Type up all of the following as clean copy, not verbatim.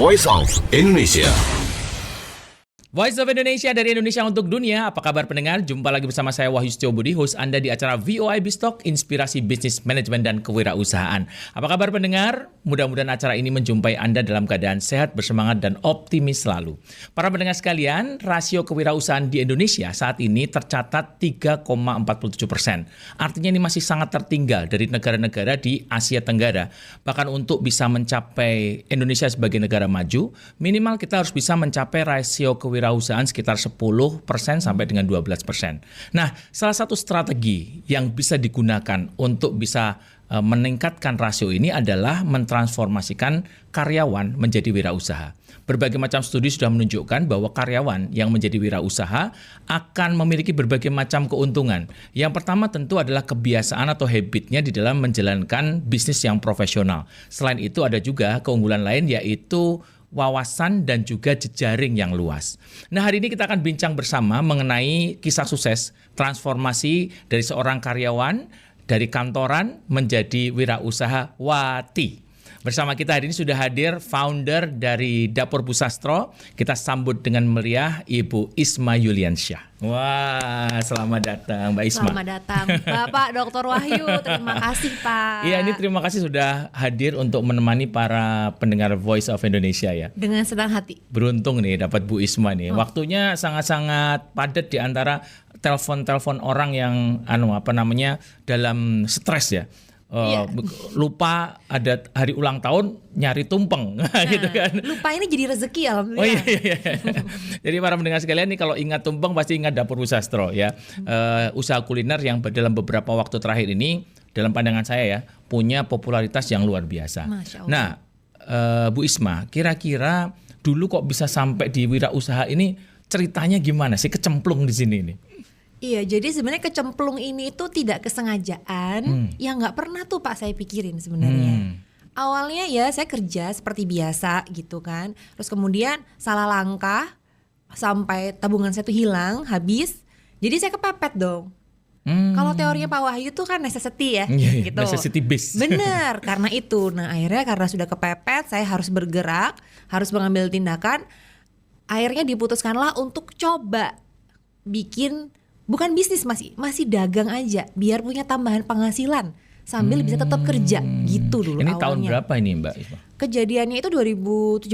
Voice of Indonesia. Voice of Indonesia dari Indonesia untuk dunia. Apa kabar pendengar? Jumpa lagi bersama saya Wahyu Setiobudi, host Anda di acara VOI Biztalk, Inspirasi Bisnis Manajemen dan Kewirausahaan. Apa kabar pendengar? Mudah-mudahan acara ini menjumpai Anda dalam keadaan sehat, bersemangat, dan optimis selalu. Para pendengar sekalian, rasio kewirausahaan di Indonesia saat ini tercatat 3,47%. Artinya ini masih sangat tertinggal dari negara-negara di Asia Tenggara. Bahkan untuk bisa mencapai Indonesia sebagai negara maju, minimal kita harus bisa mencapai rasio kewirausahaan sekitar 10% sampai dengan 12%. Nah, salah satu strategi yang bisa digunakan untuk bisa meningkatkan rasio ini adalah mentransformasikan karyawan menjadi wirausaha. Berbagai macam studi sudah menunjukkan bahwa karyawan yang menjadi wirausaha akan memiliki berbagai macam keuntungan. Yang pertama tentu adalah kebiasaan atau habitnya di dalam menjalankan bisnis yang profesional. Selain itu ada juga keunggulan lain, yaitu wawasan dan juga jejaring yang luas. Nah, hari ini kita akan bincang bersama mengenai kisah sukses transformasi dari seorang karyawan dari kantoran menjadi wirausaha Wati. Bersama kita hari ini sudah hadir founder dari Dapur Bu Sastro. Kita sambut dengan meriah Ibu Isma Yuliansyah. Wah, selamat datang Mbak Isma. Selamat datang Bapak Dr. Wahyu. Terima kasih Pak. Iya, ini terima kasih sudah hadir untuk menemani para pendengar Voice of Indonesia ya. Dengan senang hati. Beruntung nih dapat Bu Isma nih. Waktunya sangat-sangat padat di antara telepon-telepon orang yang dalam stres ya. Lupa ada hari ulang tahun, nyari tumpeng gitu kan. Lupa ini jadi rezeki alhamdulillah. Oh iya. Jadi para pendengar sekalian nih, kalau ingat tumpeng pasti ingat Dapur Bu Sastro ya. Usaha kuliner yang dalam beberapa waktu terakhir ini dalam pandangan saya ya punya popularitas yang luar biasa. Masya Allah. Nah, Bu Isma, kira-kira dulu kok bisa sampai di wirausaha ini, ceritanya gimana sih kecemplung di sini nih? Iya, jadi sebenarnya kecemplung ini itu tidak kesengajaan, yang nggak pernah tuh Pak saya pikirin sebenarnya. Awalnya ya saya kerja seperti biasa gitu kan, terus kemudian salah langkah sampai tabungan saya tuh hilang, habis, jadi saya kepepet dong. Kalau teorinya Pak Wahyu tuh kan necessity ya, gitu. Necessity based. Bener, karena itu. Nah akhirnya karena sudah kepepet, saya harus bergerak, harus mengambil tindakan. Akhirnya diputuskanlah untuk coba bikin bukan bisnis, masih dagang aja biar punya tambahan penghasilan sambil bisa tetap kerja gitu dulu. Ini awalnya. Tahun berapa ini Mbak Isma? Kejadiannya itu 2017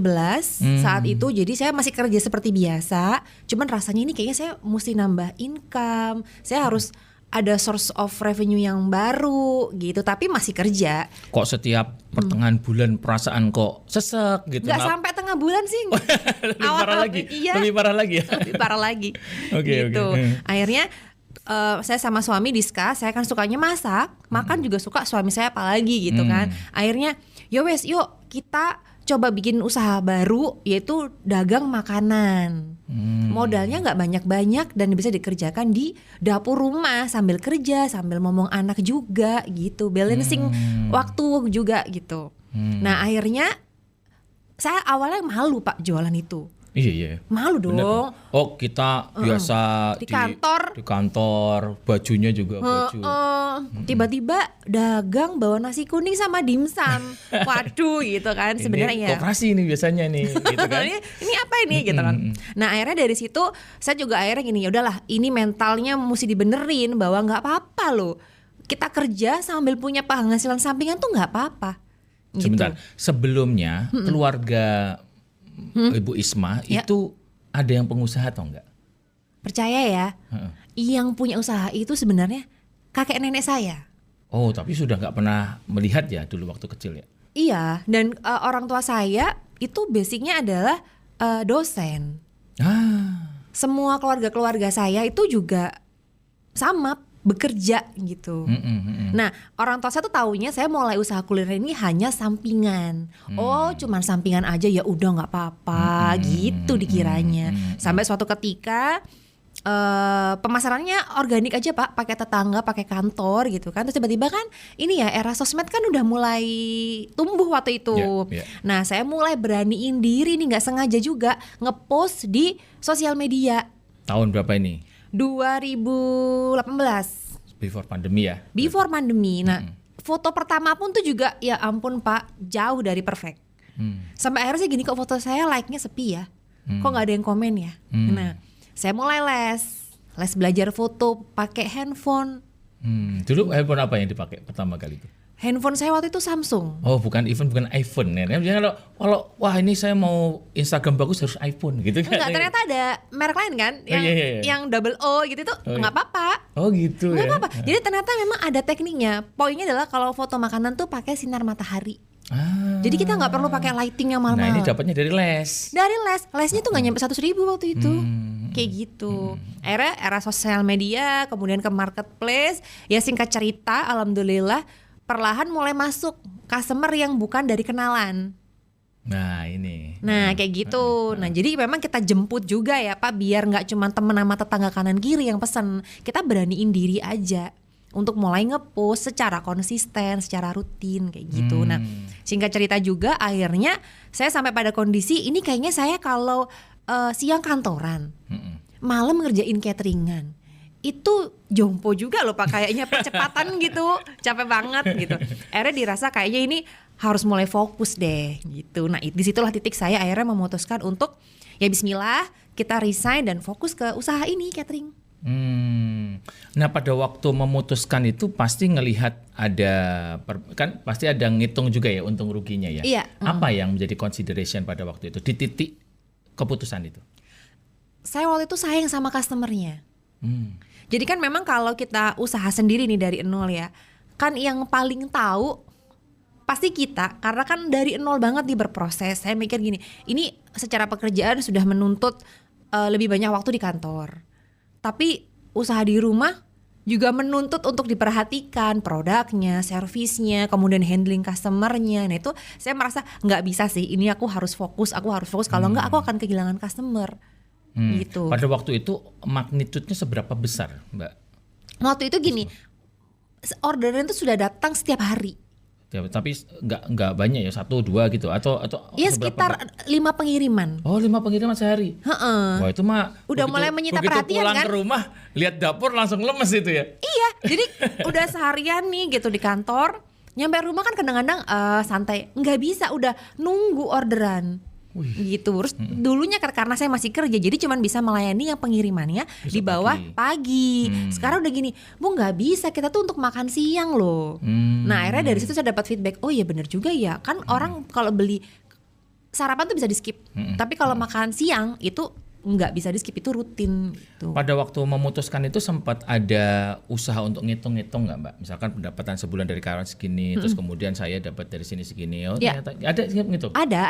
saat itu, jadi saya masih kerja seperti biasa, cuman rasanya ini kayaknya saya mesti nambah income, saya harus ada source of revenue yang baru gitu, tapi masih kerja. Kok setiap pertengahan bulan perasaan kok sesek gitu? Nggak sampai tengah bulan sih. Lebih parah lagi. Iya. Lebih parah lagi ya. Lebih parah lagi. Oke. Gitu. Akhirnya saya sama suami discuss, saya kan sukanya masak, makan juga suka suami saya apalagi gitu kan. Akhirnya yuk kita coba bikin usaha baru, yaitu dagang makanan. Modalnya nggak banyak-banyak dan bisa dikerjakan di dapur rumah sambil kerja, sambil ngomong anak juga gitu, balancing waktu juga gitu. Nah akhirnya saya awalnya malu Pak jualan itu. Iya. Malu dong. Bener. Oh kita biasa di kantor. Di kantor, bajunya juga baju. Tiba-tiba dagang bawa nasi kuning sama dimsum. Waduh gitu kan sebenarnya. Koperasi ini biasanya nih gitu kan. ini apa ini gitu kan. Nah akhirnya dari situ saya juga akhirnya gini, ya udahlah ini mentalnya mesti dibenerin bahwa nggak apa-apa loh. Kita kerja sambil punya penghasilan sampingan tuh nggak apa-apa. Gitu. Sebentar, sebelumnya keluarga Ibu Isma itu ada yang pengusaha atau enggak? Percaya ya, yang punya usaha itu sebenarnya kakek nenek saya. Oh, tapi sudah nggak pernah melihat ya dulu waktu kecil ya? Iya, dan orang tua saya itu basicnya adalah dosen. Semua keluarga saya itu juga sama bekerja gitu. Nah, orang tua saya tuh taunya saya mulai usaha kuliner ini hanya sampingan. Oh, cuman sampingan aja, ya udah nggak apa-apa gitu dikiranya. Sampai suatu ketika pemasarannya organik aja Pak, pakai tetangga, pakai kantor gitu kan. Terus tiba-tiba kan ini ya era sosmed kan udah mulai tumbuh waktu itu. Nah, saya mulai beraniin diri nih, nggak sengaja juga ngepost di sosial media. Tahun berapa ini? 2018. Before pandemi ya? Before pandemi. Nah, foto pertama pun tuh juga ya ampun Pak, jauh dari perfect. Sampai akhirnya sih gini, kok foto saya like-nya sepi ya, kok nggak ada yang komen ya. Nah, saya mulai les belajar foto pakai handphone. Dulu handphone apa yang dipakai pertama kali itu? Handphone saya waktu itu Samsung. Oh, bukan iPhone ya. Jangan kalau wah ini saya mau Instagram bagus harus iPhone gitu kan. Enggak, ternyata ada merek lain kan yang double O gitu tuh nggak apa-apa. Oh gitu nggak ya. apa-apa. Jadi ternyata memang ada tekniknya. Poinnya adalah kalau foto makanan tuh pakai sinar matahari. Jadi kita nggak perlu pakai lighting yang mahal-mahal. Nah, ini dapatnya dari les. Lesnya tuh nggak nyampe 100.000 waktu itu. Kayak gitu. Era sosial media, kemudian ke marketplace. Ya singkat cerita, alhamdulillah perlahan mulai masuk customer yang bukan dari kenalan. Nah ini. Nah kayak gitu. Nah jadi memang kita jemput juga ya Pak, biar nggak cuma temen sama tetangga kanan kiri yang pesen. Kita beraniin diri aja untuk mulai ngepost secara konsisten, secara rutin kayak gitu. Nah singkat cerita juga akhirnya saya sampai pada kondisi ini, kayaknya saya kalau siang kantoran, malam ngerjain cateringan, itu jompo juga loh Pak, kayaknya percepatan gitu, capek banget gitu. Akhirnya dirasa kayaknya ini harus mulai fokus deh gitu. Nah disitulah titik saya akhirnya memutuskan untuk ya bismillah kita resign dan fokus ke usaha ini catering. Nah pada waktu memutuskan itu pasti ngelihat kan pasti ada ngitung juga ya untung ruginya ya. Iya. Apa yang menjadi consideration pada waktu itu di titik keputusan itu? Saya waktu itu sayang sama customernya. Jadi kan memang kalau kita usaha sendiri nih dari nol ya, kan yang paling tahu pasti kita, karena kan dari nol banget nih berproses. Saya mikir gini, ini secara pekerjaan sudah menuntut lebih banyak waktu di kantor, tapi usaha di rumah juga menuntut untuk diperhatikan produknya, servisnya, kemudian handling customernya. Nah itu saya merasa nggak bisa sih, ini aku harus fokus. Kalau nggak aku akan kehilangan customer. Gitu. Pada waktu itu magnitudenya seberapa besar, Mbak? Waktu itu gini, orderan itu sudah datang setiap hari. Ya, tapi nggak banyak ya, 1, 2 gitu atau ya sekitar 5 pengiriman. Oh 5 pengiriman sehari. Wah itu mah udah mulai menyita perhatian pulang kan? Ke rumah lihat dapur langsung lemes itu ya. Iya, jadi udah seharian nih gitu di kantor, nyampe rumah kan kadang-kadang santai, nggak bisa, udah nunggu orderan. Gitu. Terus dulunya karena saya masih kerja, jadi cuman bisa melayani yang pengirimannya besok di bawah pagi. Sekarang udah gini, Bu nggak bisa, kita tuh untuk makan siang loh. Nah akhirnya dari situ saya dapat feedback, oh iya benar juga ya, kan orang kalau beli sarapan tuh bisa di skip, tapi kalau makan siang itu nggak bisa di skip, itu rutin gitu. Pada waktu memutuskan itu sempat ada usaha untuk ngitung-ngitung nggak Mbak? Misalkan pendapatan sebulan dari karyawan segini, terus kemudian saya dapat dari sini segini. Oh ya. Ternyata ada ngitung? Ada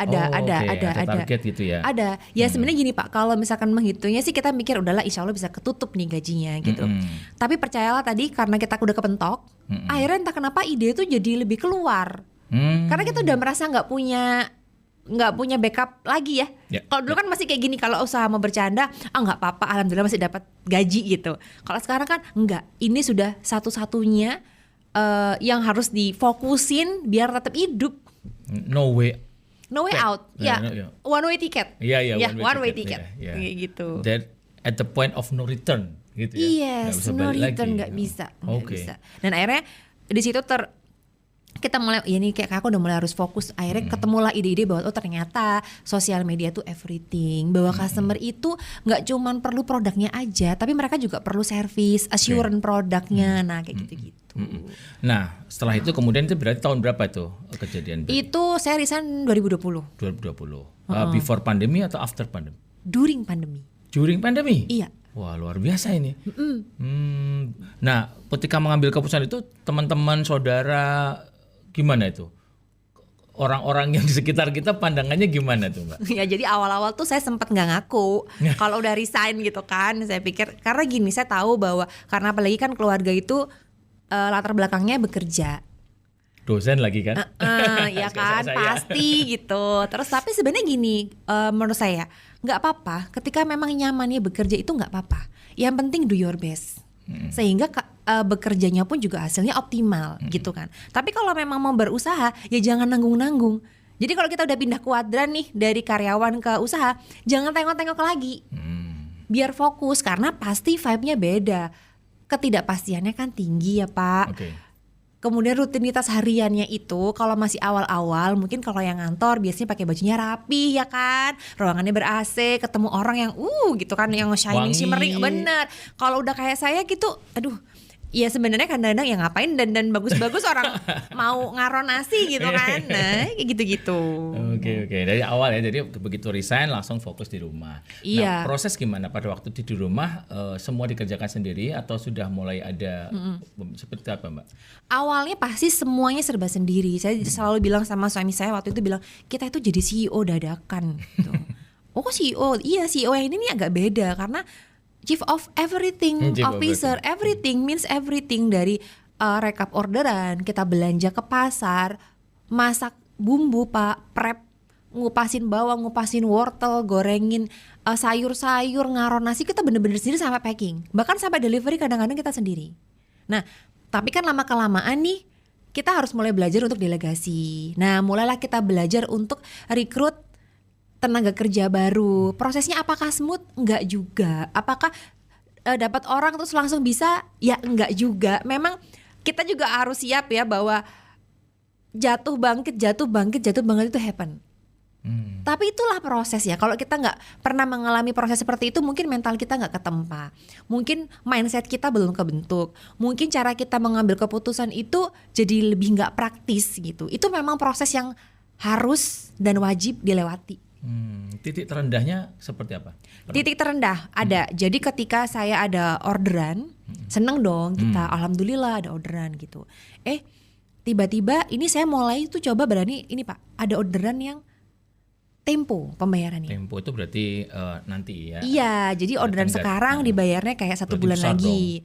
target gitu ya? Ada. Ya sebenarnya gini Pak, kalau misalkan menghitungnya sih kita mikir udahlah insya Allah bisa ketutup nih gajinya gitu. Tapi percayalah tadi karena kita udah kepentok, akhirnya entah kenapa ide itu jadi lebih keluar. Karena kita udah merasa nggak punya backup lagi ya. Kalau dulu kan masih kayak gini, kalau usaha mau bercanda, nggak apa-apa, alhamdulillah masih dapat gaji gitu. Kalau sekarang kan enggak, ini sudah satu-satunya yang harus difokusin biar tetap hidup. No way out. One way ticket. One way ticket. Kayak gitu. That at the point of no return gitu ya. Yes, no return, nggak bisa. Dan akhirnya di situ kita mulai, ya ini kayak aku udah mulai harus fokus. Akhirnya ketemulah ide-ide bahwa ternyata sosial media tuh everything, bahwa customer itu nggak cuman perlu produknya aja, tapi mereka juga perlu service, assurance produknya. Nah kayak gitu-gitu. Nah setelah itu kemudian itu berarti tahun berapa itu kejadian? Itu saya resign 2020. Before pandemi atau after pandemi? During pandemi. During pandemi? Iya. Wah luar biasa ini. Nah ketika mengambil keputusan itu teman-teman, saudara, gimana itu? Orang-orang yang di sekitar kita pandangannya gimana tuh Mbak? Ya jadi awal-awal tuh saya sempat nggak ngaku kalau udah resign gitu kan. Saya pikir, karena gini, saya tahu bahwa karena apalagi kan keluarga itu latar belakangnya bekerja. Dosen lagi kan? Ya kan pasti gitu. Terus tapi sebenarnya gini, menurut saya nggak apa-apa. Ketika memang nyamannya bekerja itu nggak apa-apa. Yang penting do your best. Sehingga bekerjanya pun juga hasilnya optimal gitu kan. Tapi kalau memang mau berusaha ya jangan nanggung-nanggung. Jadi kalau kita udah pindah kuadran nih dari karyawan ke usaha, jangan tengok-tengok lagi. Biar fokus, karena pasti vibe-nya beda. Ketidakpastiannya kan tinggi ya Pak. kemudian rutinitas hariannya itu kalau masih awal-awal mungkin kalau yang ngantor biasanya pakai bajunya rapi ya kan, ruangannya ber-AC, ketemu orang yang gitu kan, yang shining Wangi. shimmering, bener. Kalau udah kayak saya gitu, aduh. Ya sebenarnya kadang-kadang ya ngapain dan bagus-bagus orang mau ngaron nasi gitu kan. Nah kayak gitu-gitu. Oke. Dari awal ya, jadi begitu resign langsung fokus di rumah. Iya. Nah, proses gimana pada waktu di rumah, semua dikerjakan sendiri atau sudah mulai ada seperti apa Mbak? Awalnya pasti semuanya serba sendiri. Saya selalu bilang sama suami saya waktu itu bilang, kita itu jadi CEO dadakan gitu. Oh CEO? Iya CEO yang ini nih agak beda karena Chief of Everything Chief of Officer, everything means everything, dari rekap orderan, kita belanja ke pasar, masak bumbu Pak, prep, ngupasin bawang, ngupasin wortel, gorengin sayur-sayur, ngaron nasi, kita bener-bener sendiri sampai packing. Bahkan sampai delivery kadang-kadang kita sendiri. Nah, tapi kan lama-kelamaan nih kita harus mulai belajar untuk delegasi. Nah, mulailah kita belajar untuk rekrut tenaga kerja baru. Prosesnya apakah smooth? Enggak juga. Apakah dapat orang terus langsung bisa? Ya enggak juga. Memang kita juga harus siap ya bahwa jatuh bangkit itu happen. Tapi itulah proses ya. Kalau kita nggak pernah mengalami proses seperti itu, mungkin mental kita nggak ketempa, mungkin mindset kita belum kebentuk, mungkin cara kita mengambil keputusan itu jadi lebih nggak praktis gitu. Itu memang proses yang harus dan wajib dilewati. Titik terendahnya seperti apa? Titik terendah ada. Jadi ketika saya ada orderan, seneng dong kita, alhamdulillah ada orderan gitu. Tiba-tiba ini saya mulai tuh coba berani, ini Pak, ada orderan yang tempo pembayarannya. Tempo itu berarti nanti ya? Iya, jadi orderan sekarang dibayarnya kayak 1 bulan lagi.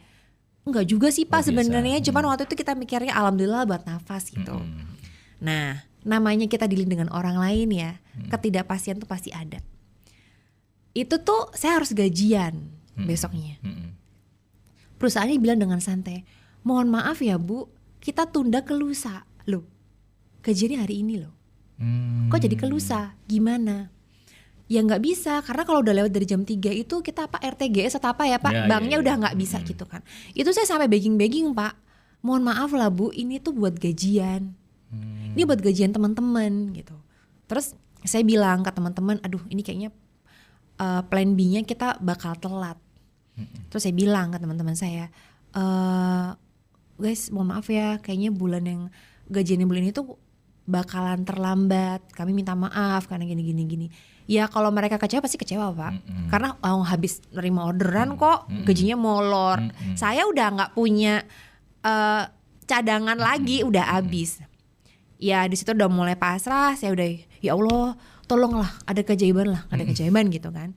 Enggak juga sih Pak sebenarnya, cuman waktu itu kita mikirnya alhamdulillah buat nafas gitu. Nah, namanya kita dealing dengan orang lain ya, ketidakpastian tuh pasti ada. Itu tuh saya harus gajian besoknya. Perusahaannya bilang dengan santai, mohon maaf ya Bu, kita tunda ke lusa. Loh, gajiannya hari ini loh. Kok jadi ke lusa? Gimana? Ya nggak bisa, karena kalau udah lewat dari jam 3 itu kita apa RTGS atau apa ya Pak, banknya udah nggak bisa gitu kan. Itu saya sampai begging Pak, mohon maaf lah Bu, ini tuh buat gajian. Ini buat gajian teman-teman gitu. Terus saya bilang ke teman-teman, aduh ini kayaknya plan B-nya kita bakal telat. Terus saya bilang ke teman-teman saya, guys mohon maaf ya, kayaknya bulan yang gajiannya bulan ini tuh bakalan terlambat. Kami minta maaf karena gini. Ya kalau mereka kecewa pasti kecewa Pak. Karena habis nerima orderan kok gajinya molor. Saya udah nggak punya cadangan lagi, udah habis. Ya di situ udah mulai pasrah, saya udah ya Allah tolonglah ada keajaiban gitu kan.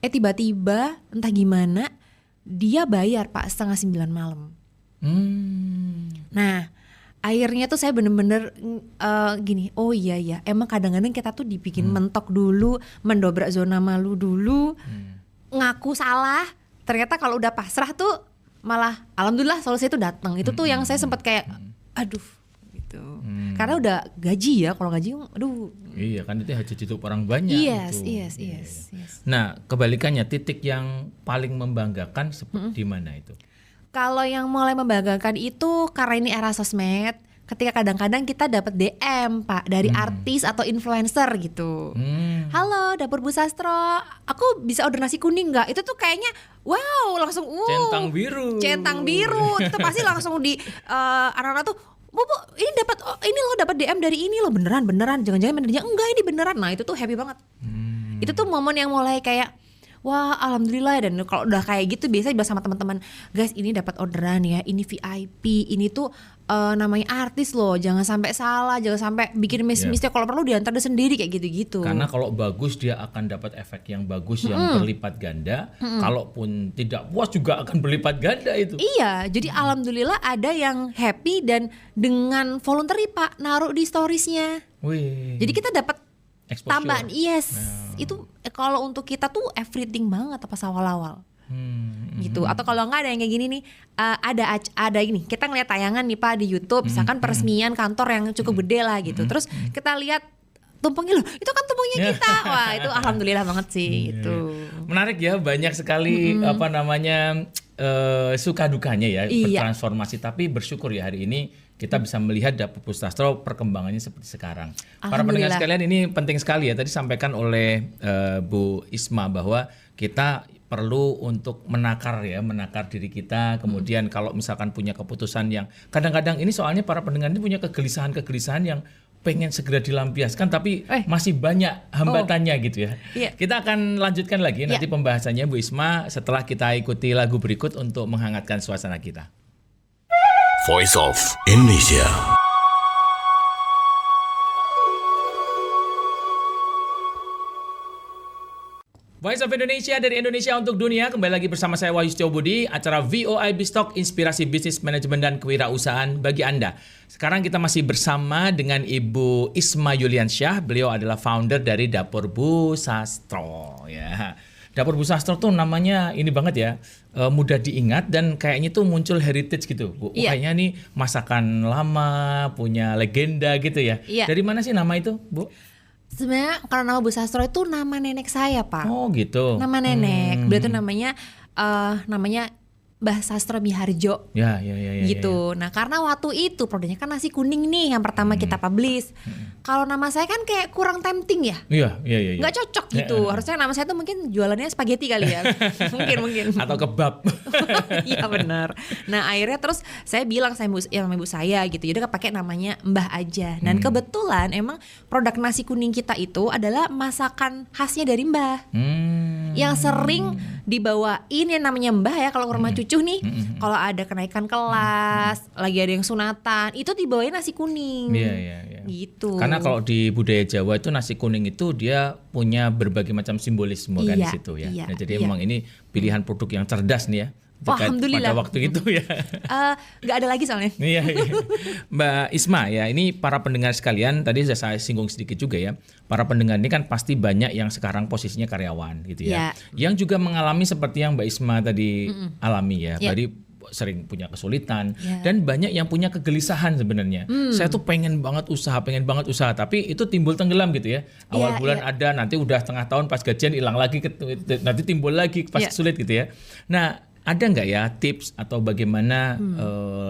Tiba-tiba entah gimana dia bayar Pak 8:30 malam. Nah akhirnya tuh saya bener-bener gini, oh iya emang kadang-kadang kita tuh dibikin mentok dulu, mendobrak zona malu dulu, ngaku salah, ternyata kalau udah pasrah tuh malah alhamdulillah solusi itu datang. Itu tuh yang saya sempat kayak aduh gitu. Karena udah gaji ya, kalau gaji aduh. Iya kan itu hajat hidup orang banyak. Yes. Nah kebalikannya, titik yang paling membanggakan di mana itu? Kalau yang mulai membanggakan itu karena ini era sosmed, ketika kadang-kadang kita dapat DM Pak dari artis atau influencer gitu. Halo Dapur Bu Sastro, aku bisa order nasi kuning nggak? Itu tuh kayaknya wow langsung centang biru itu pasti langsung di anak-anak tuh Bu ini lo dapat DM dari ini lo, beneran jangan-jangan benernya enggak, ini beneran. Nah itu tuh happy banget. Itu tuh momen yang mulai kayak wah alhamdulillah. Dan kalau udah kayak gitu biasanya bilang sama teman-teman, guys ini dapat orderan ya, ini VIP, ini tuh namanya artis loh, jangan sampai salah, jangan sampai bikin miss-missnya, kalau perlu diantar sendiri kayak gitu-gitu. Karena kalau bagus dia akan dapat efek yang bagus yang berlipat ganda. Kalaupun tidak puas juga akan berlipat ganda itu. Iya, jadi alhamdulillah ada yang happy dan dengan voluntary Pak naruh di storiesnya. Wih. Jadi kita dapat tambahan. Yes. Itu kalau untuk kita tuh everything banget pas awal-awal. Gitu. Atau kalau enggak ada yang kayak gini nih, ada ini kita ngeliat tayangan nih Pak di YouTube, misalkan peresmian kantor yang cukup gede lah gitu. Terus kita lihat tumpengnya loh, itu kan tumpengnya kita. Wah, itu alhamdulillah banget sih itu. Menarik ya, banyak sekali suka dukanya ya Iya. bertransformasi, tapi bersyukur ya hari ini kita bisa melihat Dapur Bustastro perkembangannya seperti sekarang. Para pendengar Alhamdulillah. sekalian, ini penting sekali ya, tadi sampaikan oleh Bu Isma bahwa kita perlu untuk menakar diri kita. Kemudian kalau misalkan punya keputusan yang kadang-kadang ini, soalnya para pendengar ini punya kegelisahan yang pengen segera dilampiaskan tapi masih banyak hambatannya gitu ya. Iya. Kita akan lanjutkan lagi nanti Iya. pembahasannya Bu Isma setelah kita ikuti lagu berikut untuk menghangatkan suasana kita. Voice of Indonesia. Voice of Indonesia, dari Indonesia untuk dunia. Kembali lagi bersama saya Wahyu Setio Budi, acara VOI Bistok, inspirasi bisnis manajemen dan kewirausahaan bagi Anda. Sekarang kita masih bersama dengan Ibu Isma Yuliansyah. Beliau adalah founder dari Dapur Bustastro ya. Dapur Bustastro tuh namanya ini banget ya, mudah diingat dan kayaknya tuh muncul heritage gitu, Bu. Iya. Kayaknya nih masakan lama, punya legenda gitu ya. Iya. Dari mana sih nama itu, Bu? Sebenarnya kalau nama Bustastro itu nama nenek saya, Pak. Oh gitu. Nama nenek. Beliau tuh namanya Mbah Sastro Miharjo. Ya. Gitu. Nah, karena waktu itu produknya kan nasi kuning nih yang pertama kita publish. Kalau nama saya kan kayak kurang tempting ya. Iya. Nggak cocok gitu. Harusnya nama saya tuh mungkin jualannya spaghetti kali ya. mungkin. Atau kebab. Iya benar. Nah, akhirnya terus saya bilang sama ibu saya gitu. Jadi pakai namanya Mbah aja. Dan kebetulan emang produk nasi kuning kita itu adalah masakan khasnya dari Mbah. Yang sering dibawain yang namanya Mbah ya kalau ke rumah cucu nih. Kalau ada kenaikan kelas, lagi ada yang sunatan, itu dibawain nasi kuning. Iya. Gitu. Karena kalau di budaya Jawa itu nasi kuning itu dia punya berbagai macam simbolisme kan di Iya, situ ya. iya, Nah, jadi iya. memang ini pilihan produk yang cerdas nih ya. Wah, terkait alhamdulillah. pada waktu itu ya. Nggak ada lagi soalnya. Iya. Mbak Isma ya, ini para pendengar sekalian, tadi sudah saya singgung sedikit juga ya. Para pendengar ini kan pasti banyak yang sekarang posisinya karyawan gitu ya. Yang juga mengalami seperti yang Mbak Isma tadi alami ya. Ya. Tadi sering punya kesulitan Ya. dan banyak yang punya kegelisahan sebenarnya. Saya tuh pengen banget usaha, tapi itu timbul tenggelam gitu ya. Awal Ya, bulan ya. ada, nanti udah setengah tahun pas gajian hilang lagi, nanti timbul lagi pas Ya. sulit gitu ya. Nah, ada nggak ya tips atau bagaimana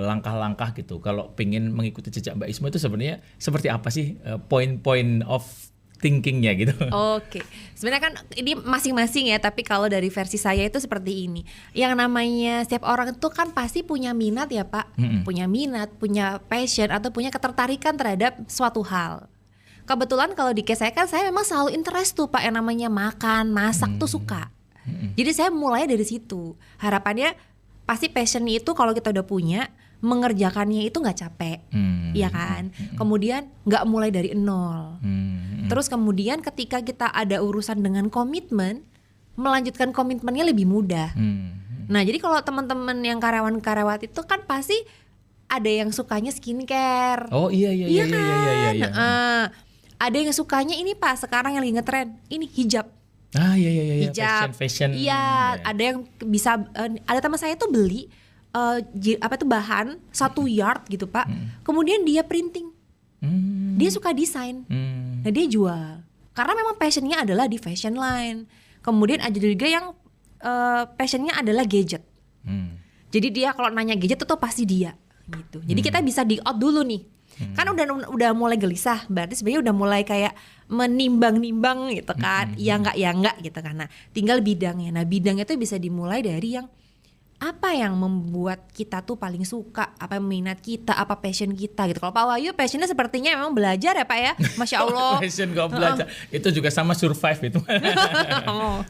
langkah-langkah gitu kalau pengen mengikuti jejak Mbak Isma itu sebenarnya seperti apa sih point of thinkingnya gitu? Oke, sebenarnya kan ini masing-masing ya. Tapi kalau dari versi saya itu seperti ini. Yang namanya setiap orang itu kan pasti punya minat ya Pak. Punya minat, punya passion atau punya ketertarikan terhadap suatu hal. Kebetulan kalau di case saya kan saya memang selalu interest tuh Pak, yang namanya makan, masak tuh suka. Jadi saya mulai dari situ. Harapannya pasti passion itu kalau kita udah punya, mengerjakannya itu nggak capek, ya kan. Kemudian nggak mulai dari nol. Terus kemudian ketika kita ada urusan dengan komitmen, melanjutkan komitmennya lebih mudah. Nah jadi kalau teman-teman yang karyawan-karyawati itu kan pasti ada yang sukanya skincare. Oh iya. Kan? Ada yang sukanya ini Pak, sekarang yang lagi ngetren, ini hijab. Ah iya. Hijab. Fashion. Iya, ada yang bisa ada teman saya tuh beli bahan 1 yard gitu Pak. Kemudian dia printing. Dia suka desain. Nah, dia jual. Karena memang passionnya adalah di fashion line. Kemudian ada juga yang passionnya adalah gadget. Jadi dia kalau nanya gadget itu pasti dia gitu. Jadi kita bisa dig out dulu nih. Kan udah mulai gelisah, berarti sebenarnya udah mulai kayak menimbang-nimbang gitu kan. Ya enggak gitu kan. Nah, tinggal bidangnya. Nah, bidangnya itu bisa dimulai dari yang apa yang membuat kita tuh paling suka, apa yang minat kita, apa passion kita gitu. Kalau Pak Wahyu passionnya sepertinya memang belajar ya Pak ya, Masya Allah. Passion kok belajar. Itu juga sama survive itu.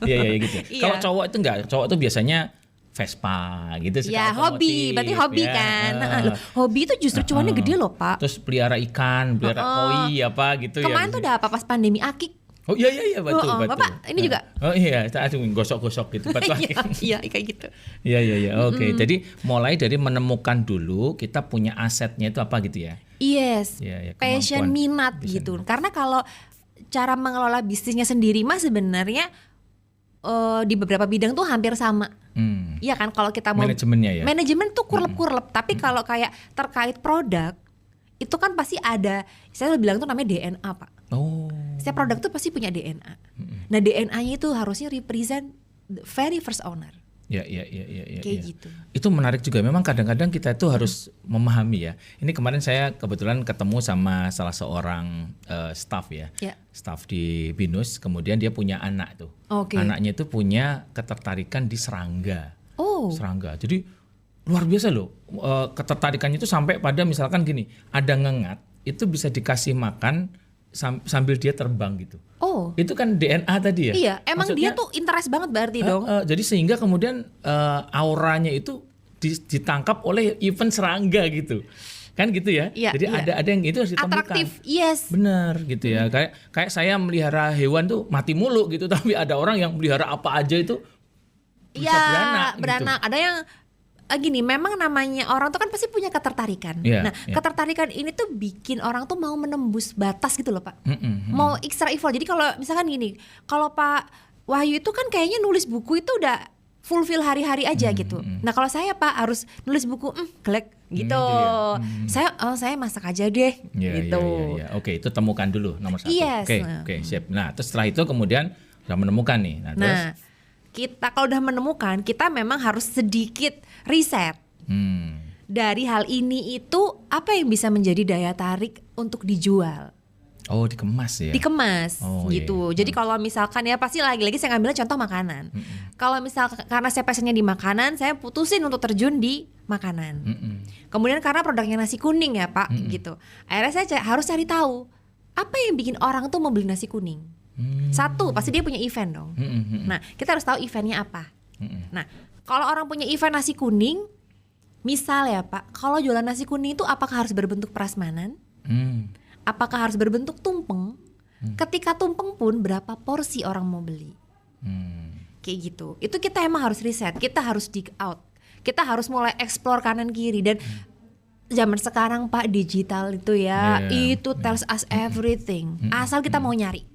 Iya gitu. Iya. Kalau cowok itu enggak, cowok itu biasanya Vespa gitu suka Ya hobi, otomotif, berarti hobi ya. kan. Loh, hobi itu justru cuannya gede loh Pak. Terus pelihara ikan, pelihara koi apa gitu ya. Kemarin tuh udah apa pas pandemi akik. Oh iya betul. Bapak ini juga. Oh iya, aduh gosok-gosok gitu batu akik. Iya kayak gitu. Iya. Oke. Jadi mulai dari menemukan dulu kita punya asetnya itu apa gitu ya. Yes, Iya, passion, kemampuan. minat gitu. Karena kalau cara mengelola bisnisnya sendiri mah sebenarnya di beberapa bidang tuh hampir sama. Iya kan, kalau kita mau Manajemennya ya. Manajemen tuh kurlep-kurlep, tapi kalau kayak terkait produk itu kan pasti ada, saya bilang tuh namanya DNA Pak. Oh. Setiap produk tuh pasti punya DNA. Nah, DNA-nya itu harusnya represent the very first owner. Iya. Kayak gitu. Itu menarik juga. Memang kadang-kadang kita itu harus memahami ya. Ini kemarin saya kebetulan ketemu sama salah seorang staff ya. Ya. Staff di BINUS. Kemudian dia punya anak tuh. Oke. Anaknya itu punya ketertarikan di serangga. Oh. Serangga. Jadi luar biasa loh. Ketertarikannya itu sampai pada misalkan gini. Ada ngengat. Itu bisa dikasih makan sambil dia terbang gitu. Oh. Itu kan DNA tadi ya. Iya, emang Maksudnya, dia tuh interest banget berarti dong. jadi sehingga kemudian auranya itu ditangkap oleh event serangga gitu. Kan gitu ya. Iya, Jadi iya. ada yang itu harus ditemukan. Atraktif, yes. Benar gitu ya. Kayak saya melihara hewan tuh mati mulu gitu, tapi ada orang yang melihara apa aja itu bisa Iya, beranak. Ada yang gini, memang namanya orang tuh kan pasti punya ketertarikan. Iya, Nah, iya. ketertarikan ini tuh bikin orang tuh mau menembus batas gitu loh, Pak. Mm. Mau extra effort. Jadi kalau misalkan gini, kalau Pak Wahyu itu kan kayaknya nulis buku itu udah fulfill hari-hari aja gitu. Nah, kalau saya Pak harus nulis buku, gelek gitu. Gitu ya. Saya masak aja deh gitu. Iya. Oke, itu temukan dulu nomor 1. Yes. Oke, siap. Nah, terus setelah itu kemudian sudah menemukan nih. Nah, terus Kita kalau udah menemukan, kita memang harus sedikit riset. Dari hal ini itu apa yang bisa menjadi daya tarik untuk dijual, oh, dikemas ya. dikemas Oh, gitu. iya. Jadi kalau misalkan ya pasti lagi-lagi saya ngambil contoh makanan. Kalau misalkan karena saya passionnya di makanan, saya putusin untuk terjun di makanan. Kemudian karena produknya nasi kuning ya Pak gitu. Akhirnya saya harus cari tahu apa yang bikin orang tuh membeli nasi kuning. Satu, pasti dia punya event dong. Nah, kita harus tahu eventnya apa. Nah, kalau orang punya event nasi kuning, misal ya Pak, kalau jualan nasi kuning itu apakah harus berbentuk prasmanan? Apakah harus berbentuk tumpeng? Ketika tumpeng pun berapa porsi orang mau beli? Kayak gitu. Itu kita emang harus riset, kita harus dig out. Kita harus mulai explore kanan kiri dan zaman sekarang Pak digital itu ya, itu tells us everything. Asal kita mau nyari.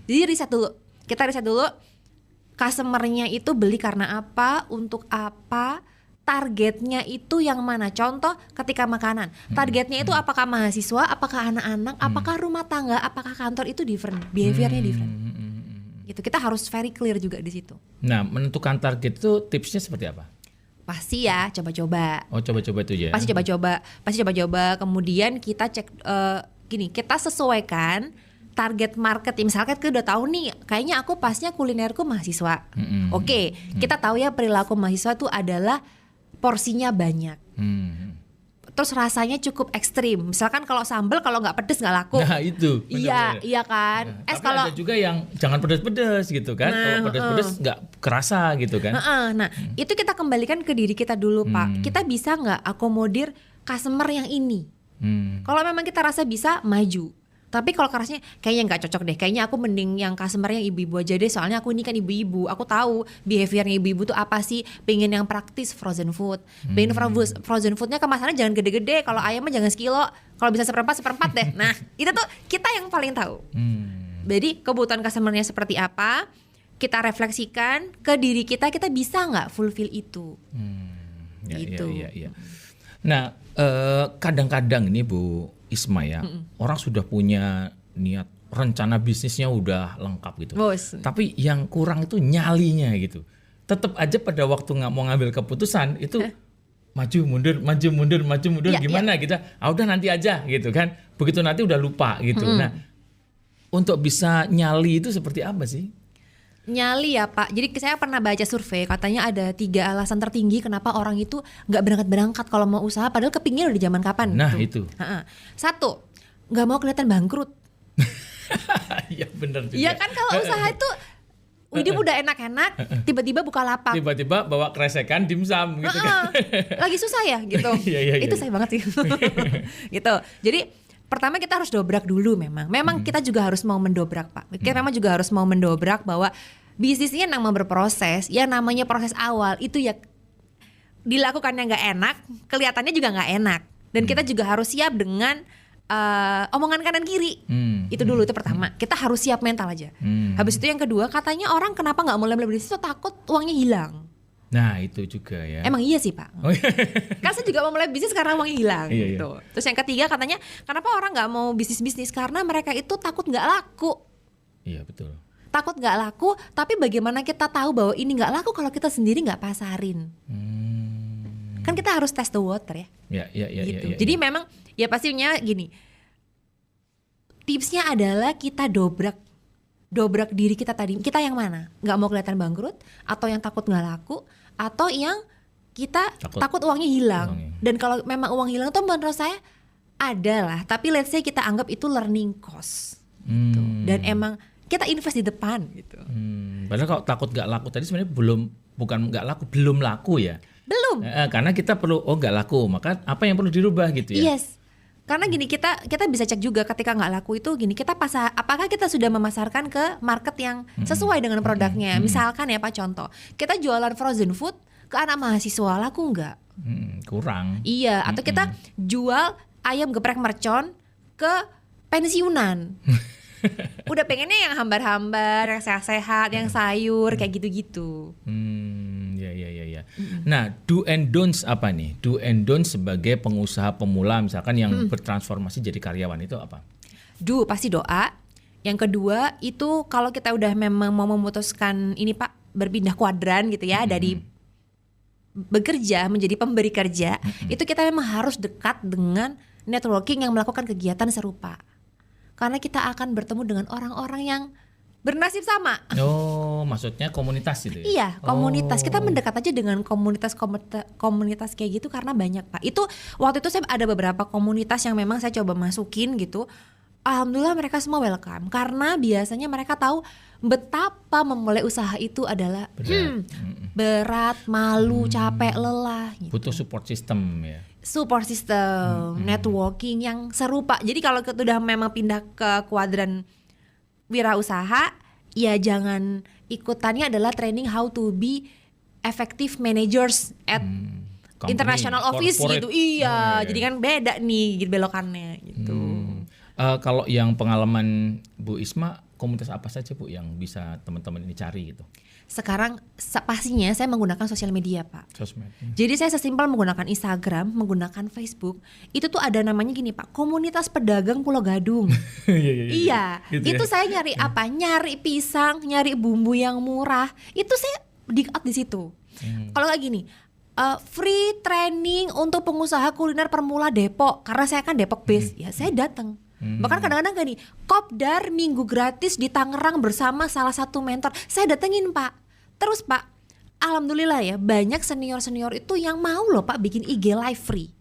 Jadi riset dulu. Kita riset dulu customer-nya itu beli karena apa, untuk apa, targetnya itu yang mana. Contoh ketika makanan, targetnya itu apakah mahasiswa, apakah anak-anak, apakah rumah tangga, apakah kantor, itu different, behaviornya different. Gitu. Kita harus very clear juga di situ. Nah, menentukan target itu tipsnya seperti apa? Pasti ya coba-coba. Oh, coba-coba itu ya. Pasti coba-coba. Kemudian kita cek gini, kita sesuaikan target market. Misalkan kita udah tahu nih, kayaknya aku pasnya kulinerku mahasiswa. Oke, kita tahu ya perilaku mahasiswa itu adalah porsinya banyak. Terus rasanya cukup ekstrim. Misalkan kalau sambal kalau nggak pedes nggak laku. Nah, itu. Iya kan. Tapi Kalau ada juga yang jangan pedes-pedes gitu kan. Kalau pedes-pedes nggak kerasa gitu kan. Nah, itu kita kembalikan ke diri kita dulu, Pak. Kita bisa nggak akomodir customer yang ini? Kalau memang kita rasa bisa, maju. Tapi kalau kerasnya kayaknya nggak cocok deh. Kayaknya aku mending yang customer yang ibu-ibu aja deh. Soalnya aku ini kan ibu-ibu. Aku tahu behaviornya ibu-ibu tuh apa sih. Pengen yang praktis, frozen food. Pengen frozen foodnya kemasannya jangan gede-gede. Kalau ayamnya jangan sekilo. Kalau bisa seperempat deh. Nah, itu tuh kita yang paling tahu. Jadi kebutuhan customernya seperti apa, kita refleksikan ke diri kita bisa nggak fulfill itu. Gitu. Iya. Nah, kadang-kadang ini Bu Isma ya, orang sudah punya niat, rencana bisnisnya udah lengkap gitu. Bos. Tapi yang kurang itu nyalinya gitu. Tetap aja pada waktu nggak mau ngambil keputusan itu maju mundur Ya, gimana gitu. Udah nanti aja gitu kan. Begitu nanti udah lupa gitu. Nah, untuk bisa nyali itu seperti apa sih? Nyali ya Pak. Jadi saya pernah baca survei, katanya ada 3 alasan tertinggi kenapa orang itu nggak berangkat kalau mau usaha, padahal kepingin udah di zaman kapan. Nah gitu. itu. 1, nggak mau kelihatan bangkrut. Iya benar juga. Iya kan, kalau usaha itu hidup udah enak-enak, tiba-tiba buka lapak. Tiba-tiba bawa kresekan dimsum gitu kan. Lagi susah ya gitu. Iya. Itu saya banget sih. Gitu. Jadi pertama kita harus dobrak dulu memang kita juga harus mau mendobrak Pak. Kita memang juga harus mau mendobrak bahwa bisnisnya memang berproses. Ya namanya proses awal itu ya dilakukannya nggak enak, kelihatannya juga nggak enak. Dan kita juga harus siap dengan omongan kanan kiri. Itu dulu, itu pertama. Kita harus siap mental aja. Habis itu yang kedua, katanya orang kenapa nggak mulai bisnis itu takut uangnya hilang. Nah itu juga ya. Emang iya sih Pak. Kan saya juga mau mulai bisnis karena uangnya hilang gitu. Terus yang ketiga katanya kenapa orang nggak mau bisnis karena mereka itu takut nggak laku. Iya betul. takut nggak laku, tapi bagaimana kita tahu bahwa ini nggak laku kalau kita sendiri nggak pasarin? Kan kita harus test the water ya. Gitu. Jadi memang ya pastinya gini. Tipsnya adalah kita dobrak diri kita tadi. Kita yang mana? Nggak mau kelihatan bangkrut, atau yang takut nggak laku, atau yang kita takut uangnya hilang. Dan kalau memang uang hilang tuh menurut saya ada lah. Tapi let's say kita anggap itu learning cost. Gitu. Dan emang kita invest di depan gitu. Padahal kalau takut nggak laku tadi sebenarnya bukan nggak laku, belum laku ya. Belum. Karena kita perlu nggak laku, maka apa yang perlu dirubah gitu ya? Yes. Karena gini kita bisa cek juga ketika nggak laku itu gini kita apakah kita sudah memasarkan ke market yang sesuai dengan produknya. Misalkan ya Pak contoh, kita jualan frozen food ke anak mahasiswa laku nggak? Kurang. Iya, atau kita jual ayam geprek mercon ke pensiunan. Udah pengennya yang hambar-hambar, yang sehat-sehat, yang sayur kayak gitu-gitu. Ya. Nah, do and don'ts apa nih? Do and don'ts sebagai pengusaha pemula misalkan yang bertransformasi jadi karyawan itu apa? Do pasti doa. Yang kedua itu kalau kita udah memang mau memutuskan ini Pak berpindah kuadran gitu ya dari bekerja menjadi pemberi kerja, itu kita memang harus dekat dengan networking yang melakukan kegiatan serupa. Karena kita akan bertemu dengan orang-orang yang bernasib sama. Oh, maksudnya komunitas gitu ya? Iya, komunitas. Kita mendekat aja dengan komunitas kayak gitu karena banyak Pak. Itu waktu itu saya ada beberapa komunitas yang memang saya coba masukin gitu. Alhamdulillah mereka semua welcome karena biasanya mereka tahu betapa memulai usaha itu adalah berat, malu, capek, lelah gitu. Butuh support system ya. Support system, networking yang serupa. Jadi kalau kita udah memang pindah ke kuadran wirausaha, ya jangan ikutannya adalah training how to be effective managers at international office gitu. Iya, jadi kan beda nih gitu belokannya gitu. Kalau yang pengalaman Bu Isma, komunitas apa saja Bu yang bisa teman-teman ini cari gitu? Sekarang pastinya saya menggunakan sosial media Pak. Sosmed. Jadi saya sesimpel menggunakan Instagram, menggunakan Facebook. Itu tuh ada namanya gini Pak, komunitas pedagang Pulau Gadung. Iya, gitu itu ya? Saya nyari apa? Nyari pisang, nyari bumbu yang murah. Itu saya di situ. Kalau kayak gini, free training untuk pengusaha kuliner permula Depok. Karena saya kan Depok base, ya saya datang. Bahkan kadang-kadang gini, kopdar minggu gratis di Tangerang bersama salah satu mentor. Saya datengin Pak. Terus Pak, alhamdulillah ya banyak senior-senior itu yang mau loh Pak bikin IG live free.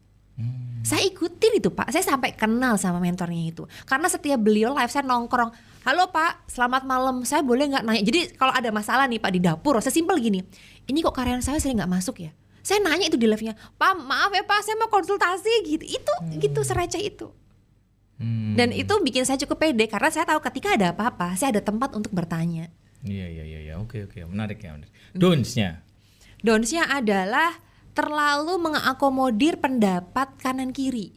Saya ikutin itu Pak, saya sampai kenal sama mentornya itu. Karena setiap beliau live saya nongkrong, halo Pak, selamat malam, saya boleh gak nanya? Jadi kalau ada masalah nih Pak di dapur, saya simpel gini, ini kok karyawan saya sering gak masuk ya? Saya nanya itu di live-nya, Pak maaf ya Pak, saya mau konsultasi gitu. Itu gitu sereceh itu. Dan itu bikin saya cukup pede karena saya tahu ketika ada apa-apa saya ada tempat untuk bertanya. Iya, oke, menarik ya. Don'ts-nya adalah terlalu mengakomodir pendapat kanan kiri.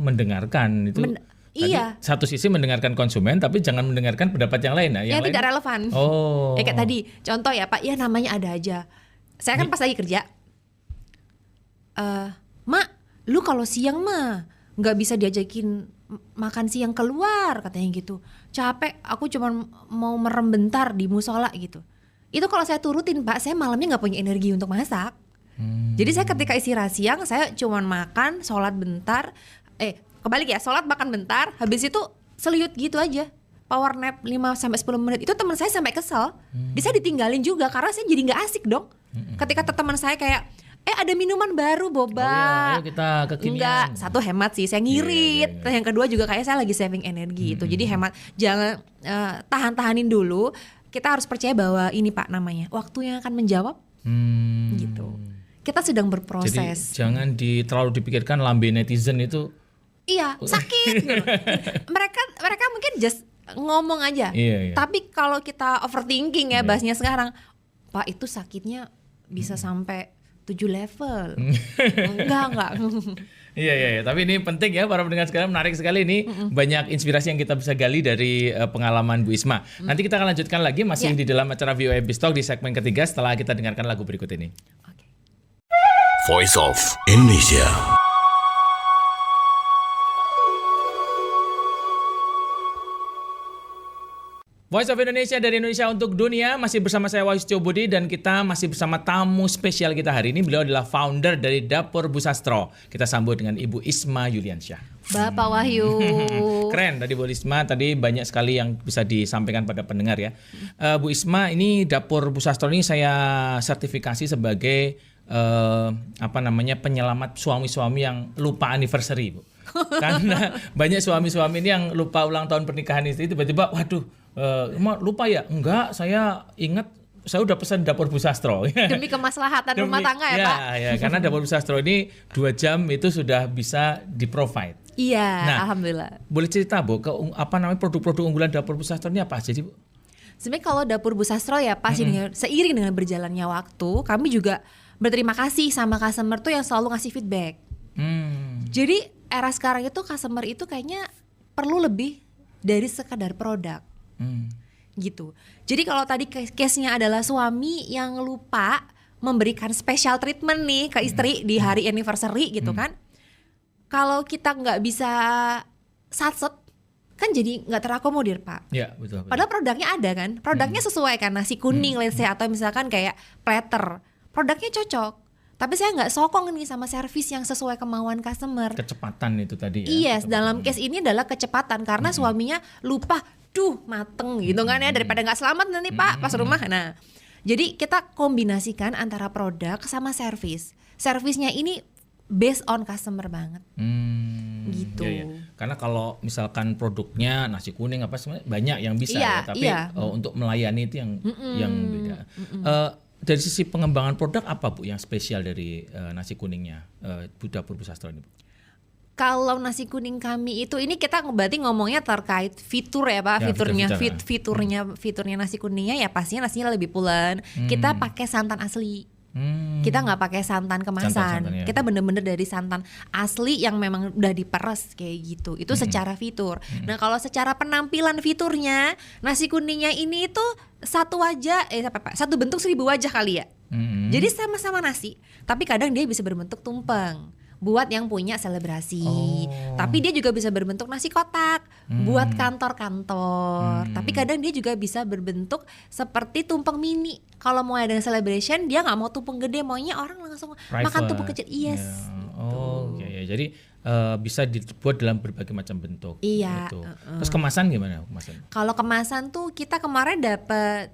Mendengarkan itu. Iya. Satu sisi mendengarkan konsumen tapi jangan mendengarkan pendapat yang lain. Yang tidak relevan. Kayak tadi contoh ya Pak, ya namanya ada aja. Saya kan pas lagi kerja, Mak, lu kalau siang mah nggak bisa diajakin makan siang keluar katanya gitu. Capek, aku cuma mau merem bentar di musola gitu. Itu kalau saya turutin Pak, saya malamnya nggak punya energi untuk masak. Jadi saya ketika istirahat siang saya cuma makan, sholat bentar. Kebalik ya, sholat makan bentar. Habis itu seliut gitu aja. Power nap 5-10 menit. Itu teman saya sampai kesel. Bisa ditinggalin juga karena saya jadi nggak asik dong. Ketika teman saya kayak ada minuman baru boba. Ayo kita kekinian. Enggak, satu hemat sih, saya ngirit. Yang kedua juga kayak saya lagi saving energi itu. Jadi hemat, jangan tahan-tahanin dulu. Kita harus percaya bahwa ini Pak namanya waktu yang akan menjawab. Gitu. Kita sedang berproses. Jadi jangan terlalu dipikirkan lambe netizen itu. Iya, sakit. mereka mungkin just ngomong aja. Iya. Tapi kalau kita overthinking ya bahasnya sekarang, Pak itu sakitnya bisa sampai 7 level. Enggak. Iya. Tapi ini penting ya para pendengar sekalian, menarik sekali ini. Banyak inspirasi yang kita bisa gali dari pengalaman Bu Isma. Nanti kita akan lanjutkan lagi masih di dalam acara VOA Biztalk di segmen ketiga setelah kita dengarkan lagu berikut ini. Voice of Indonesia. Voice of Indonesia dari Indonesia untuk Dunia masih bersama saya Wahyu Budi dan kita masih bersama tamu spesial kita hari ini. Beliau adalah founder dari Dapur Bu Sastro. Kita sambut dengan Ibu Isma Yuliansyah. Bapak Wahyu. Keren tadi Bu Isma, tadi banyak sekali yang bisa disampaikan pada pendengar ya. Bu Isma, ini Dapur Bu Sastro ini saya sertifikasi sebagai penyelamat suami-suami yang lupa anniversary, Bu. Karena banyak suami-suami ini yang lupa ulang tahun pernikahan istri, tiba-tiba waduh, lupa ya? Enggak, saya ingat saya udah pesan Dapur Bu Sastro. Demi kemaslahatan rumah tangga ya, Pak. Ya, karena Dapur Bu Sastro ini 2 jam itu sudah bisa di-provide. Iya, Nah, alhamdulillah. Boleh cerita Bu, produk-produk unggulan Dapur Bu Sastro ini apa aja sih Bu? Sebenarnya kalau Dapur Bu Sastro ya pasti seiring dengan berjalannya waktu, kami juga berterima kasih sama customer tuh yang selalu ngasih feedback. Jadi era sekarang itu customer itu kayaknya perlu lebih dari sekadar produk. Gitu. Jadi kalau tadi case-nya adalah suami yang lupa memberikan special treatment nih ke istri di hari anniversary gitu kan. Kalau kita nggak bisa satset kan jadi nggak terakomodir, Pak. Ya, betul. Padahal produknya ada kan. Produknya sesuai kan, nasi kuning let's say, atau misalkan kayak platter. Produknya cocok. Tapi saya nggak sokong nih sama servis yang sesuai kemauan customer. Kecepatan itu tadi ya. Yes, dalam case ini adalah kecepatan karena suaminya lupa, mateng gitu kan ya, daripada nggak selamat nanti Pak pas rumah. Nah, jadi kita kombinasikan antara produk sama servis. Servisnya ini based on customer banget. Gitu. Iya, iya. Karena kalau misalkan produknya nasi kuning apa sebenarnya banyak yang bisa ya, tapi untuk melayani itu yang beda. Dari sisi pengembangan produk apa Bu yang spesial dari nasi kuningnya Dapur Bu Sastro ini Bu? Kalau nasi kuning kami itu, ini kita berarti ngomongnya terkait fitur ya Pak, Ya, fiturnya nasi kuningnya ya pastinya nasinya lebih pulen. Kita pakai santan asli. Kita nggak pakai santan kemasan. Santan-santan, ya. Kita bener-bener dari santan asli yang memang udah diperes kayak gitu. Itu secara fitur. Nah kalau secara penampilan fiturnya, nasi kuningnya ini tuh satu bentuk 1000 wajah kali ya. Jadi sama-sama nasi, tapi kadang dia bisa berbentuk tumpeng buat yang punya selebrasi. Tapi dia juga bisa berbentuk nasi kotak buat kantor-kantor. Tapi kadang dia juga bisa berbentuk seperti tumpeng mini. Kalau mau ada celebration, dia nggak mau tumpeng gede, maunya orang langsung makan tumpeng kecil. Yes. Ya. Jadi bisa dibuat dalam berbagai macam bentuk. Iya. Gitu. Terus kemasan gimana kemasan? Kalau kemasan tuh kita kemarin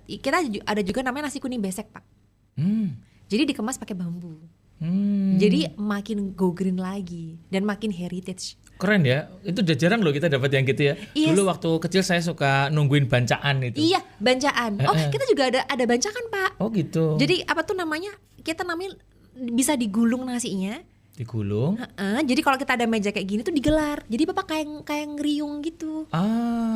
kita ada juga namanya nasi kuning besek Pak. Jadi dikemas pakai bambu. Jadi makin go green lagi dan makin heritage. Keren ya, itu udah jarang loh kita dapat yang gitu ya. Yes. Dulu waktu kecil saya suka nungguin bancaan itu. Iya, bancaan. Kita juga ada bancakan Pak. Oh gitu. Jadi apa tuh namanya? Kita namanya bisa digulung nasinya. Digulung. Jadi kalau kita ada meja kayak gini tuh digelar. Jadi Bapak kayak ngeriung gitu.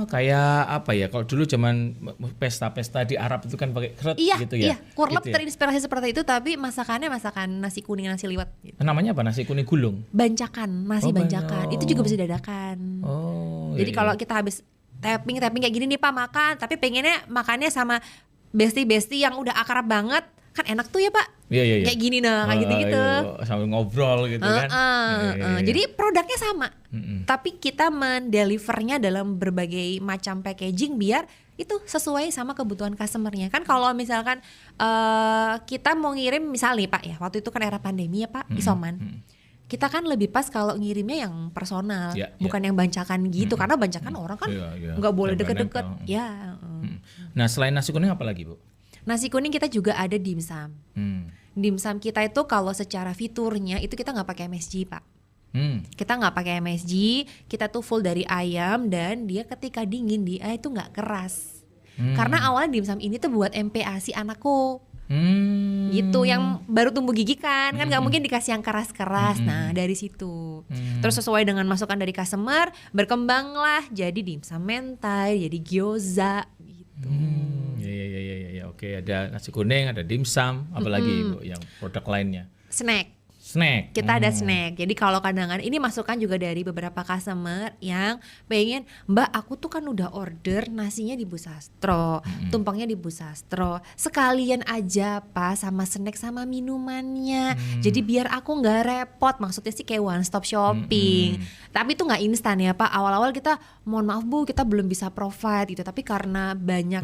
Kayak apa ya? Kalau dulu zaman pesta-pesta di Arab itu kan pakai keret gitu ya. Iya, kurlep gitu ya? terinspirasi seperti itu, tapi masakannya masakan nasi kuning, nasi liwet gitu. Namanya apa? Nasi kuning gulung? Bancakan, nasi bancakan. Itu juga bisa dadakan. Jadi kalau kita habis tapping kayak gini nih Pak makan, tapi pengennya makannya sama bestie-bestie yang udah akrab banget, kan enak tuh ya Pak. Iya. Kayak gini kayak gitu-gitu. Sambil ngobrol gitu kan. Iya. Jadi produknya sama, tapi kita mendelivernya dalam berbagai macam packaging biar itu sesuai sama kebutuhan customernya. Kan kalau misalkan kita mau ngirim misalnya Pak ya, waktu itu kan era pandemi ya Pak, isoman. Kita kan lebih pas kalau ngirimnya yang personal, bukan yang bancakan gitu, karena bancakan orang kan nggak boleh deket-deket. Nah selain nasi kuning apa lagi Bu? Nasi kuning kita juga ada dimsum. Dimsum kita itu kalau secara fiturnya itu kita nggak pakai MSG Pak. Kita nggak pakai MSG, kita tuh full dari ayam dan dia ketika dingin dia itu nggak keras. Karena awalnya dimsum ini tuh buat MPASI anakku. Gitu yang baru tumbuh gigi kan nggak mungkin dikasih yang keras-keras. Nah dari situ terus sesuai dengan masukan dari customer berkembanglah jadi dimsum mentai, jadi gyoza gitu. Ya. Oke, ada nasi kuning, ada dimsum, apalagi Bu yang produk lainnya. Snack Snack. Kita ada snack. Jadi kalau kadang-kadang ini masukan juga dari beberapa customer yang pengen, Mbak aku tuh kan udah order nasinya di Bu Sastro, tumpengnya di Bu Sastro, sekalian aja Pak sama snack sama minumannya. Jadi biar aku nggak repot. Maksudnya sih kayak one stop shopping. Tapi itu nggak instan ya Pak. Awal-awal kita mohon maaf Bu kita belum bisa provide gitu. Tapi karena banyak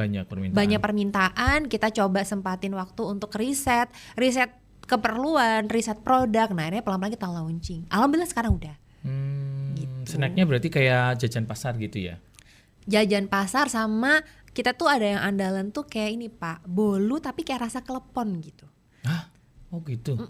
permintaan, kita coba sempatin waktu untuk riset keperluan, riset produk. Nah akhirnya pelan-pelan kita launching. Alhamdulillah sekarang udah. Gitu. Snacknya berarti kayak jajan pasar gitu ya? Jajan pasar sama kita tuh ada yang andalan tuh kayak ini Pak, bolu tapi kayak rasa klepon gitu. Hah? Oh gitu?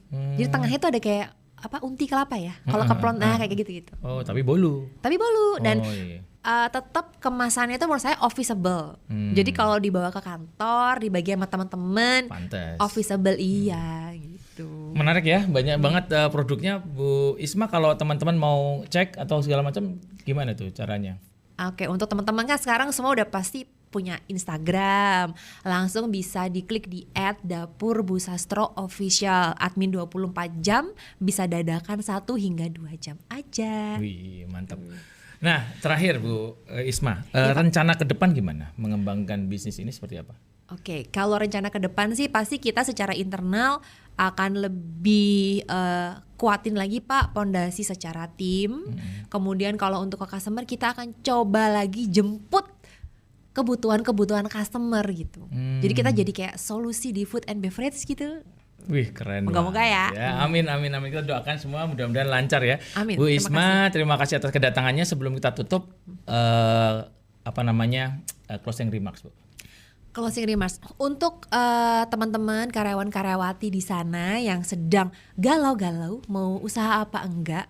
Jadi tengahnya tuh ada kayak unti kelapa ya. Kalau keplon kayak gitu-gitu. Oh tapi bolu? Tapi bolu dan iya. tetap kemasannya itu menurut saya officeable. Jadi kalau dibawa ke kantor, dibagi sama teman-teman, officeable iya gitu. Menarik ya, banyak banget produknya Bu Isma. Kalau teman-teman mau cek atau segala macam, gimana tuh caranya? Oke, untuk teman-teman kan sekarang semua udah pasti punya Instagram. Langsung bisa diklik di @dapur-bu-sastro-official. Admin 24 jam, bisa dadakan 1 hingga 2 jam aja. Wih, mantap. Nah, terakhir Bu Isma, rencana ke depan gimana mengembangkan bisnis ini seperti apa? Oke, kalau rencana ke depan sih pasti kita secara internal akan lebih kuatin lagi Pak pondasi secara tim. Kemudian kalau untuk ke customer kita akan coba lagi jemput kebutuhan customer gitu. Jadi kita jadi kayak solusi di food and beverage gitu. Wih keren. Moga-moga ya. Amin. Kita doakan semua mudah-mudahan lancar ya. Amin. Bu Isma, terima kasih atas kedatangannya. Sebelum kita tutup, closing remarks Bu. Closing remarks untuk teman-teman karyawan-karyawati di sana yang sedang galau-galau mau usaha apa enggak,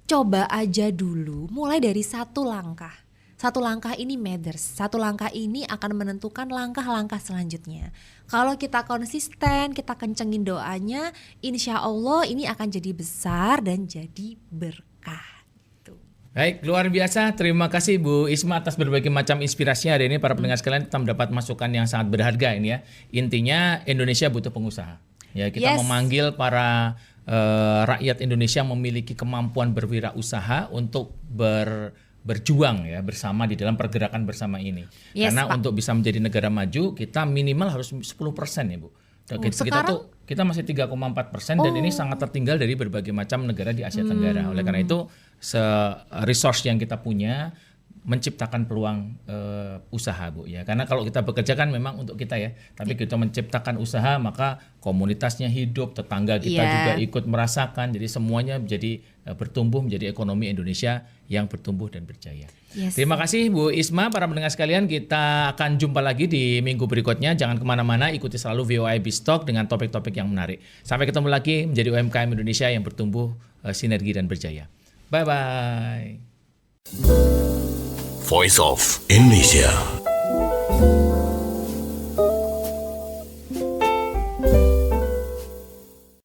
coba aja dulu mulai dari satu langkah. Satu langkah ini matters, satu langkah ini akan menentukan langkah-langkah selanjutnya. Kalau kita konsisten, kita kencengin doanya, insya Allah ini akan jadi besar dan jadi berkah. Gitu. Baik, luar biasa. Terima kasih Bu Isma atas berbagai macam inspirasinya hari ini. Para pendengar sekalian kita mendapat masukan yang sangat berharga ini ya. Intinya Indonesia butuh pengusaha. Ya, kita memanggil para rakyat Indonesia memiliki kemampuan berwirausaha untuk berjuang ya bersama di dalam pergerakan bersama ini. Karena Pak, untuk bisa menjadi negara maju kita minimal harus 10% ya Bu. Kita masih 3,4% dan ini sangat tertinggal dari berbagai macam negara di Asia Tenggara. Oleh karena itu resource yang kita punya menciptakan peluang usaha Bu ya. Karena kalau kita bekerja kan memang untuk kita ya, tapi kita menciptakan usaha maka komunitasnya hidup, tetangga kita juga ikut merasakan. Jadi semuanya menjadi bertumbuh menjadi ekonomi Indonesia yang bertumbuh dan berjaya. Terima kasih Bu Isma. Para pendengar sekalian, kita akan jumpa lagi di minggu berikutnya. Jangan kemana-mana, ikuti selalu VOA Biztalk dengan topik-topik yang menarik. Sampai ketemu lagi menjadi UMKM Indonesia yang bertumbuh, sinergi dan berjaya. Bye-bye. Voice of Indonesia.